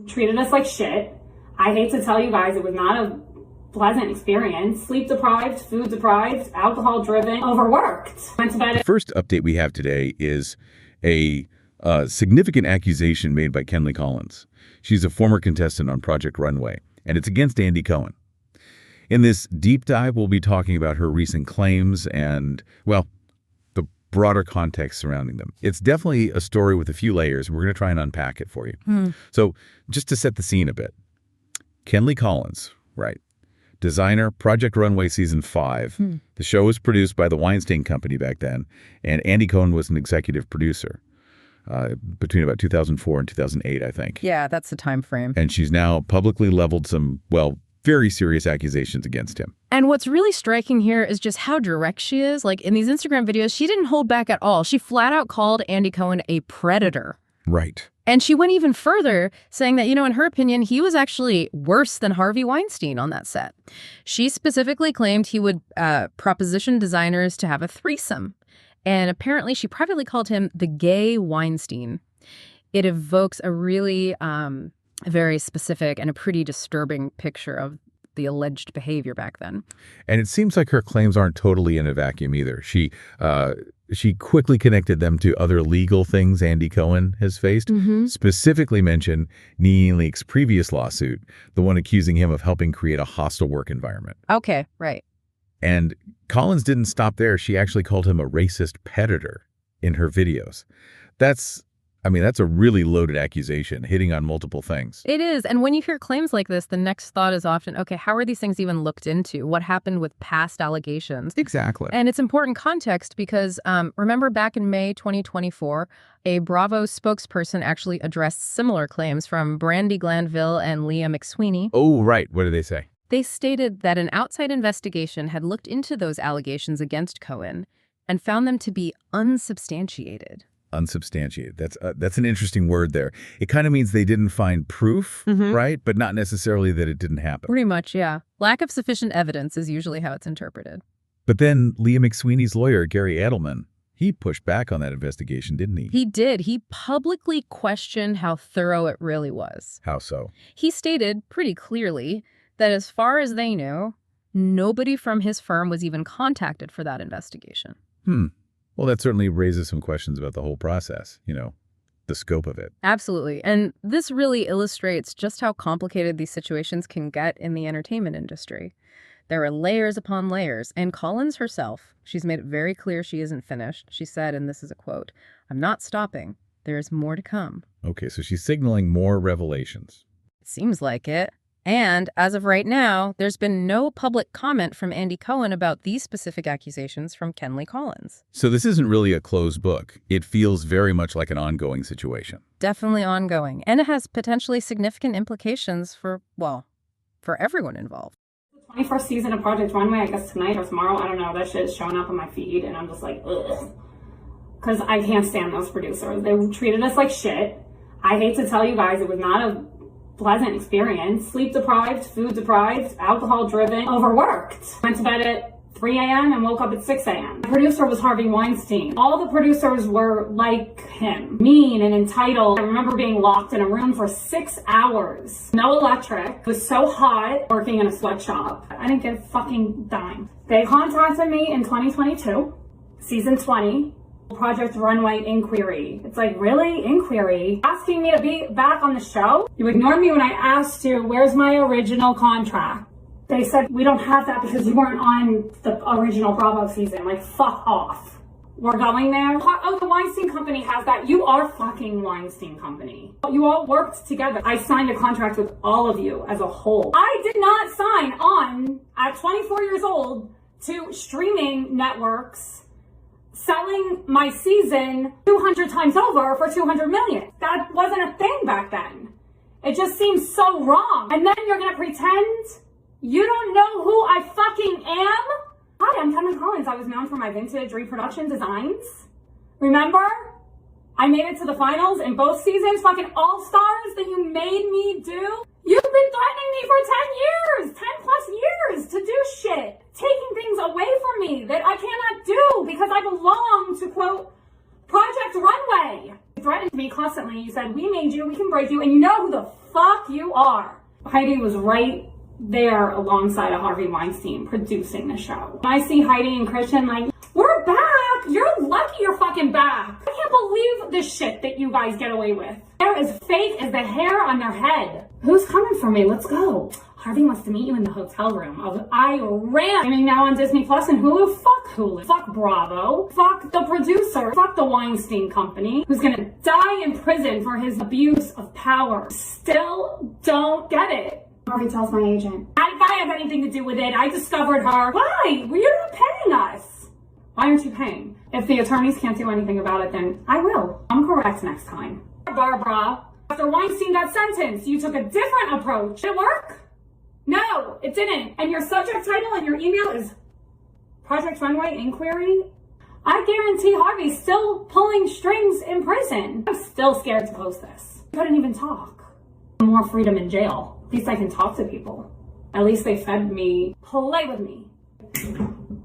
treated us like shit. I hate to tell you guys, it was not a pleasant experience. Sleep deprived, food deprived, alcohol driven, overworked. Went to bed. The first update we have today is a significant accusation made by Kenley Collins. She's a former contestant on Project Runway, and it's against Andy Cohen. In this deep dive, we'll be talking about her recent claims and, well, the broader context surrounding them. It's definitely a story with a few layers, and we're going to try and unpack it for you. So just to set the scene a bit, Kenley Collins, right, designer, Project Runway Season 5. The show was produced by the Weinstein Company back then, and Andy Cohen was an executive producer between about 2004 and 2008, I think. Yeah, that's the time frame. And she's now publicly leveled some, well, very serious accusations against him. And what's really striking here is just how direct she is. Like, in these Instagram videos, she didn't hold back at all. She flat out called Andy Cohen a predator. Right. And she went even further, saying that, in her opinion, he was actually worse than Harvey Weinstein on that set. She specifically claimed he would proposition designers to have a threesome. And apparently she privately called him the gay Weinstein. It evokes a really very specific and a pretty disturbing picture of the alleged behavior back then. And it seems like her claims aren't totally in a vacuum either. She quickly connected them to other legal things Andy Cohen has faced, specifically mentioned NeNe Leakes' previous lawsuit, the one accusing him of helping create a hostile work environment. Okay, right. And Collins didn't stop there. She actually called him a racist predator in her videos. That's a really loaded accusation, hitting on multiple things. It is. And when you hear claims like this, the next thought is often, okay, how are these things even looked into? What happened with past allegations? Exactly. And it's important context because remember back in May 2024, a Bravo spokesperson actually addressed similar claims from Brandi Glanville and Leah McSweeney. Oh, right. What did they say? They stated that an outside investigation had looked into those allegations against Cohen and found them to be unsubstantiated. Unsubstantiated. That's an interesting word there. It kind of means they didn't find proof, right? But not necessarily that it didn't happen. Pretty much, yeah. Lack of sufficient evidence is usually how it's interpreted. But then Leah McSweeney's lawyer, Gary Edelman, he pushed back on that investigation, didn't he? He did. He publicly questioned how thorough it really was. How so? He stated pretty clearly that as far as they knew, nobody from his firm was even contacted for that investigation. Well, that certainly raises some questions about the whole process, the scope of it. Absolutely. And this really illustrates just how complicated these situations can get in the entertainment industry. There are layers upon layers. And Collins herself, she's made it very clear she isn't finished. She said, and this is a quote, "I'm not stopping. There is more to come." Okay, so she's signaling more revelations. It seems like it. And as of right now, there's been no public comment from Andy Cohen about these specific accusations from Kenley Collins. So this isn't really a closed book. It feels very much like an ongoing situation. Definitely ongoing. And it has potentially significant implications for everyone involved. 21st season of Project Runway, I guess tonight or tomorrow, I don't know, that shit is showing up on my feed and I'm just like, ugh. Because I can't stand those producers. They treated us like shit. I hate to tell you guys, it was not a pleasant experience. Sleep deprived, food deprived, alcohol driven, overworked. Went to bed at 3 a.m. and woke up at 6 a.m. The producer was Harvey Weinstein. All the producers were like him, mean and entitled. I remember being locked in a room for 6 hours. No electric. It was so hot working in a sweatshop. I didn't get a fucking dime. They contacted me in 2022, season 20. Project Runway inquiry. It's like, really? Inquiry? Asking me to be back on the show? You ignored me when I asked you, where's my original contract? They said, we don't have that because you weren't on the original Bravo season. Like, fuck off. We're going there? Oh, the Weinstein Company has that. You are fucking Weinstein Company. You all worked together. I signed a contract with all of you as a whole. I did not sign on, at 24 years old, to streaming networks selling my season 200 times over for $200 million. That wasn't a thing back then. It just seems so wrong. And then you're gonna pretend you don't know who I fucking am? Hi, I'm Kenley Collins. I was known for my vintage reproduction designs. Remember? I made it to the finals in both seasons, fucking all-stars that you made me do. You've been threatening me for 10 years, 10 plus years to do shit, taking things away from me that I cannot do because I belong to, quote, Project Runway. You threatened me me constantly. You said, we made you, we can break you, and you know who the fuck you are. Heidi was right there alongside of Harvey Weinstein producing the show. When I see Heidi and Christian like, we're back. You're lucky you're fucking back. I can't believe the shit that you guys get away with. They're as fake as the hair on their head. Who's coming for me? Let's go. Harvey wants to meet you in the hotel room. I ran. I mean, now on Disney Plus and Hulu. Fuck Hulu. Fuck Bravo. Fuck the producer. Fuck the Weinstein Company, who's gonna die in prison for his abuse of power. Still don't get it. Harvey tells my agent, I don't have anything to do with it. I discovered her. Why? Well, you're not paying us. Why aren't you paying? If the attorneys can't do anything about it, then I will. I'm correct next time. Barbara, after Weinstein got sentenced, you took a different approach. Did it work? No, it didn't. And your subject title and your email is Project Runway Inquiry? I guarantee Harvey's still pulling strings in prison. I'm still scared to post this. I couldn't even talk. More freedom in jail. At least I can talk to people. At least they fed me. Play with me.